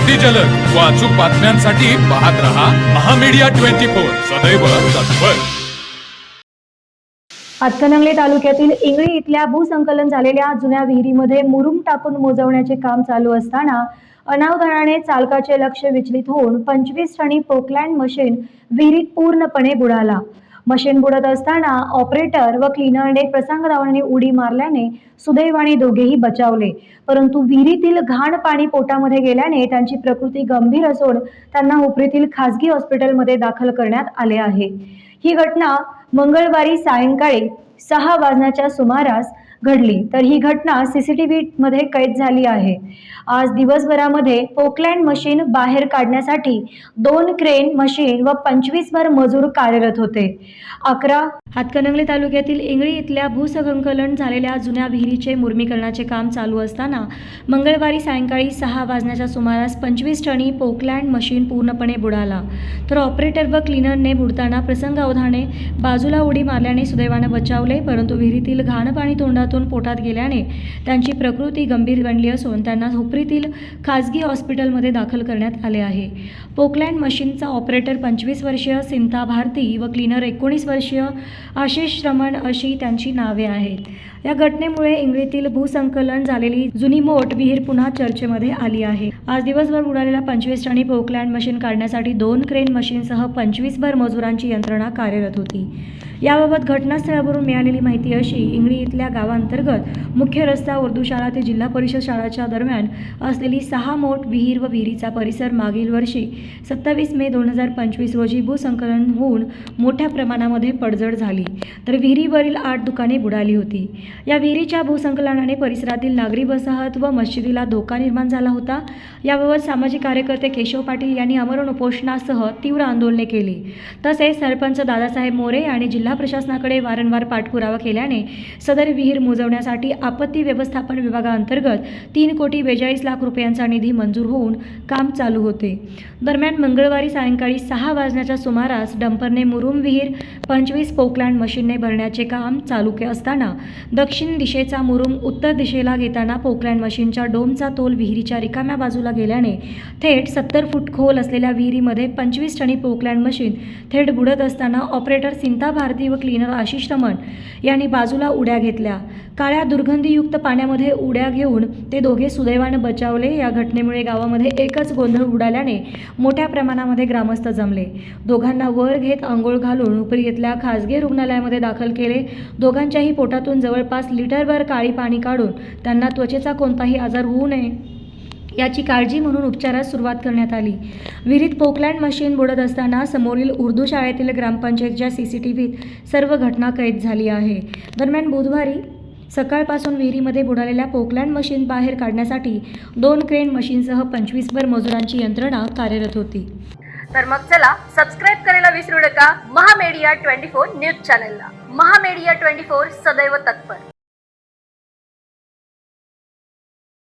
अगदी जलद व अचूक बातम्यांसाठी पाहत रहा महामीडिया 24 सदैव तत्पर। हातकणंगले तालुक्यातील इंगळी इथल्या भूसंकलन झालेल्या जुन्या विहिरीमध्ये मुरुम टाकून मोजवण्याचे काम चालू असताना अनावधानाने चालकाचे लक्ष विचलित होऊन 25 टनी पोकलँड मशीन विहिरीत पूर्णपणे बुडाला। मशीन बुडत असताना ऑपरेटर व क्लीनरने प्रसंगावधानाने उडी मारल्याने सुदैवाने दोघेही बचावले, परंतु विहिरीतील घाण पाणी पोटामध्ये गेल्याने त्यांची प्रकृती गंभीर असून त्यांना हुपरीतील खासगी हॉस्पिटलमध्ये दाखल करण्यात आले आहे। ही घटना मंगळवारी सायंकाळी 6 वाजण्याच्या सुमारास घडली, तर ही घटना सीसीटीव्ही मध्ये कैद झाली आहे। आज दिवसभरामध्ये पोकलँड मशीन बाहेर काढण्यासाठी 2 क्रेन मशीन व 25 भर मजूर कार्यरत होते। हातकणंगले तालुक्यातील इंगळी इथल्या भूसंकलन झालेल्या जुन्या विहिरीचे मुर्मीकरणाचे काम चालू असताना मंगळवारी सायंकाळी 6 वाजण्याच्या सुमारास 25 टनी पोकलँड मशीन पूर्णपणे बुडाला, तर ऑपरेटर व क्लीनरने बुडताना प्रसंगावधानाने बाजूला उडी मारल्याने सुदैवाने बचावले, परंतु विहिरीतील घाण पाणी तोंडातून पोटात गेल्याने त्यांची प्रकृती गंभीर बनली असून त्यांना हुपरीतील खासगी हॉस्पिटलमध्ये दाखल करण्यात आले आहे। पोकलँड मशीनचा ऑपरेटर 25 वर्षीय सिंता भारती व क्लीनर 19 वर्षीय आशिष रमण अशी त्यांची नावे आहेत। या घटनेमुळे इंगळीतील भूसंकलन झालेली जुनी मोठ विहीर पुन्हा चर्चेमध्ये आली आहे। आज दिवसभर बुडालेल्या 25 टनी पोकलँड मशीन काढण्यासाठी 2 क्रेन मशीनसह 25 भर मजुरांची यंत्रणा कार्यरत होती। याबाबत घटनास्थळावरून मिळालेली माहिती अशी, इंगळी इथल्या गावांतर्गत मुख्य रस्ता उर्दू शाळा ते जिल्हा परिषद शाळाच्या दरम्यान असलेली 6 मोठ विहीर व विहिरीचा परिसर मागील वर्षी 27 मे 2025 रोजी भूसंकलन होऊन मोठ्या प्रमाणामध्ये पडझड झाली, तर विहिरीवरील 8 दुकाने बुडाली होती। या विहिरीच्या भूसंकलनाने परिसरातील नागरी वसाहत व मशिदीला धोका निर्माण झाला होता। याबाबत सामाजिक कार्यकर्ते केशव पाटील यांनी आमरण उपोषणासह तीव्र आंदोलने केली। तसेच सरपंच दादासाहेब मोरे आणि जिल्हा प्रशासनाकडे वारंवार पाठपुरावा केल्याने सदर विहीर मोजवण्यासाठी आपत्ती व्यवस्थापन विभागाअंतर्गत 3,42 लाख रुपयांचा निधी मंजूर होऊन काम चालू होते। दरम्यान मंगळवारी सायंकाळी 6 वाजण्याच्या सुमारास डंपरने मुरुम विहीर 25 पोकलँड मशीनने भरण्याचे काम चालू असताना दक्षिण दिशेचा मुरुम उत्तर दिशेला घेताना पोकलँड मशीनच्या डोमचा तोल विहिरीच्या रिकाम्या बाजूला गेल्याने थेट 70 फूट खोल असलेल्या विहिरीमध्ये 25 टनी पोकलँड मशीन थेट बुडत असताना ऑपरेटर सिंता भारती व क्लीनर आशिष रमण यांनी बाजूला उड्या घेतल्या। काळ्या दुर्गंधीयुक्त पाण्यामध्ये उड्या घेऊन ते दोघे सुदैवाने बचावले। या घटनेमुळे गावामध्ये एकच गोंधळ उडाल्याने मोठ्या प्रमाणामध्ये ग्रामस्थ जमले। दोघांना वर घेत अंघोळ घालून हुपरी येथील खासगी रुग्णालयामध्ये दाखल केले। दोघांच्याही पोटातून जवळपास लिटरभर काळी पाणी काढून त्यांना त्वचेचा कोणताही आजार होऊ नये याची काळजी म्हणून उपचारास सुरुवात करण्यात आली। विहिरीत पोकलँड मशीन बुडत असताना समोरील उर्दू शाळेतील ग्रामपंचायतीच्या सीसीटीव्हीत सर्व घटना कैद झाली आहे। दरम्यान बुधवारी सकाळपासून विहिरीमध्ये बुडालेल्या पोकलँड मशीन बाहेर काढण्यासाठी 2 क्रेन मशीनसह 25 भर मजुरांची यंत्रणा कार्यरत होती। तर मग चला सबस्क्राईब करायला विसरू नका महामीडिया 24 न्यूज चॅनलला। महामीडिया 24 सदैव तत्पर।